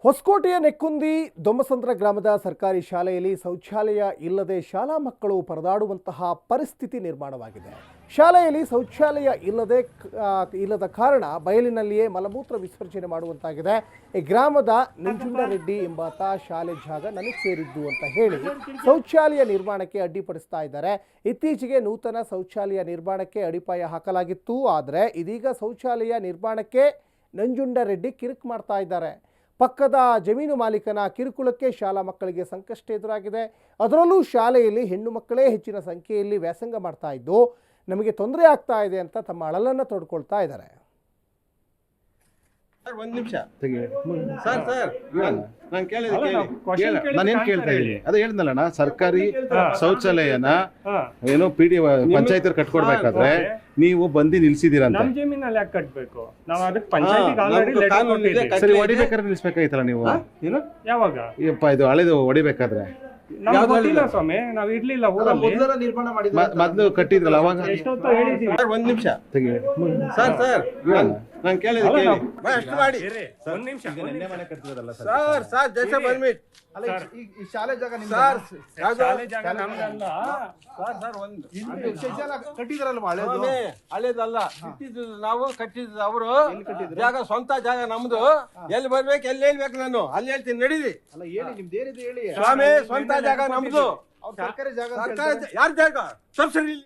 ಹೊಸಕೋಟೆಯ ನೆಕ್ಕುಂದಿ ದೊಮ್ಮಸಂದ್ರ ಗ್ರಾಮದ ಸರ್ಕಾರಿ ಶಾಲೆಯಲ್ಲಿ ಶೌಚಾಲಯ ಇಲ್ಲದೆ ಶಾಲಾ ಮಕ್ಕಳು ಪರದಾಡುವಂತಹ ಪರಿಸ್ಥಿತಿ ನಿರ್ಮಾಣವಾಗಿದೆ. ಶಾಲೆಯಲ್ಲಿ ಶೌಚಾಲಯ ಇಲ್ಲದ ಕಾರಣ ಬಯಲಿನಲ್ಲಿಯೇ ಮಲಮೂತ್ರ ವಿಸರ್ಜನೆ ಮಾಡುವಂತಾಗಿದೆ. ಈ ಗ್ರಾಮದ ನಂಜುಂಡರೆಡ್ಡಿ ಎಂಬಾತ ಶಾಲೆ ಜಾಗ ನನಗೆ ಸೇರಿದ್ದು ಅಂತ ಹೇಳಿ ಶೌಚಾಲಯ ನಿರ್ಮಾಣಕ್ಕೆ ಅಡ್ಡಿಪಡಿಸ್ತಾ ಇದ್ದಾರೆ. ಇತ್ತೀಚೆಗೆ ನೂತನ ಶೌಚಾಲಯ ನಿರ್ಮಾಣಕ್ಕೆ ಅಡಿಪಾಯ ಹಾಕಲಾಗಿತ್ತು. ಆದರೆ ಇದೀಗ ಶೌಚಾಲಯ ನಿರ್ಮಾಣಕ್ಕೆ ನಂಜುಂಡರೆಡ್ಡಿ ಕಿರಿಕ್ ಮಾಡ್ತಾ ಇದ್ದಾರೆ. ಪಕ್ಕದ ಜಮೀನು ಮಾಲೀಕನ ಕಿರುಕುಳಕ್ಕೆ ಶಾಲಾ ಮಕ್ಕಳಿಗೆ ಸಂಕಷ್ಟ ಎದುರಾಗಿದೆ. ಅದರಲ್ಲೂ ಶಾಲೆಯಲ್ಲಿ ಹೆಣ್ಣು ಮಕ್ಕಳೇ ಹೆಚ್ಚಿನ ಸಂಖ್ಯೆಯಲ್ಲಿ ವ್ಯಾಸಂಗ ಮಾಡ್ತಾ ಇದ್ದು ನಮಗೆ ತೊಂದರೆ ಆಗ್ತಾ ಇದೆ ಅಂತ ತಮ್ಮ ಅಳಲನ್ನು ತೋಡ್ಕೊಳ್ತಾ ಇದ್ದಾರೆ. ಒಂದು ನಿಮಿಷ ಸರ್ ನಾನೇನ್ ಕೇಳ್ತಾ ಇದ್ದೀನಿ ಅದೇ ಹೇಳಿದ್ನಲ್ಲಣ್ಣ, ಸರ್ಕಾರಿ ಶೌಚಾಲಯನ ಏನೋ ಪಂಚಾಯತ್ ಕಟ್ಕೊಡ್ಬೇಕಾದ್ರೆ ನೀವು ಬಂದು ನಿಲ್ಸಿದೀರಂತ. ನಮ್ಮ ಜಮೀನಲ್ಲಿ ಯಾಕೆ ಕಟ್ಬೇಕು? ನಾವು ಅದಕ್ಕೆ ಪಂಚಾಯತಿಗೆ ಆಲ್ರೆಡಿ ಲೆಟರ್ ಕೊಟ್ಟಿದ್ದೀವಿ. ಸರಿ, ಹೊಡಿಬೇಕಾದ್ರೆ ನಿಲ್ಸ್ಬೇಕಾಗಿತ್ತಲ್ಲ ನೀವು. ಯಾವಾಗ ಇದು ಹಳೆದು ಹೊಡಿಬೇಕಾದ್ರೆ ನಮ್ಗೆ ಗೊತ್ತಿಲ್ಲ ಸ್ವಾಮಿ, ನಾವು ಇರ್ಲಿಲ್ಲ ಊರಲ್ಲಿ. ಮೊದ್ಲು ಕಟ್ಟಿದ್ರಲ್ಲ ಅವಾಗ. ಎಷ್ಟೊತ್ತು ಹೇಳಿದೀವಿ. ಒಂದ್ ನಿಮಿಷ ಸರ್ ನಾನು ಕೇಳಿದೆ ಅಷ್ಟು ಮಾಡಿ. ಒಂದ್ ನಿಮಿಷ ಸರ್ ಜೈಸೆ ಪರ್ಮಿಟ್ ಈ ಶಾಲೆ ಜಾಗ ಶಾಲೆ ಜಾಗ ನಮ್ದಲ್ಲ ಕಟ್ಟಿದ್ರಲ್ವಾ? ಹಳೇದಲ್ಲ, ನಾವು ಕಟ್ಟಿದ್ದು. ಅವರು ಜಾಗ ಸ್ವಂತ ಜಾಗ ನಮ್ದು. ಎಲ್ಲಿ ಬರ್ಬೇಕು ಎಲ್ಲಿ ಹೇಳ್ಬೇಕು, ನಾನು ಅಲ್ಲಿ ಹೇಳ್ತೀನಿ ನಡೀರಿ. ಅಲ್ಲ ಹೇಳಿ, ನಿಮ್ದು ಏನಿದೆ ಹೇಳಿ. ಸ್ವಾಮಿ ಸ್ವಂತ ಜಾಗ ನಮ್ದು. ಸರ್ಕಾರಿ ಜಾಗ ಯಾರ ಜಾಗ ಸಬ್ಸಿಡಿ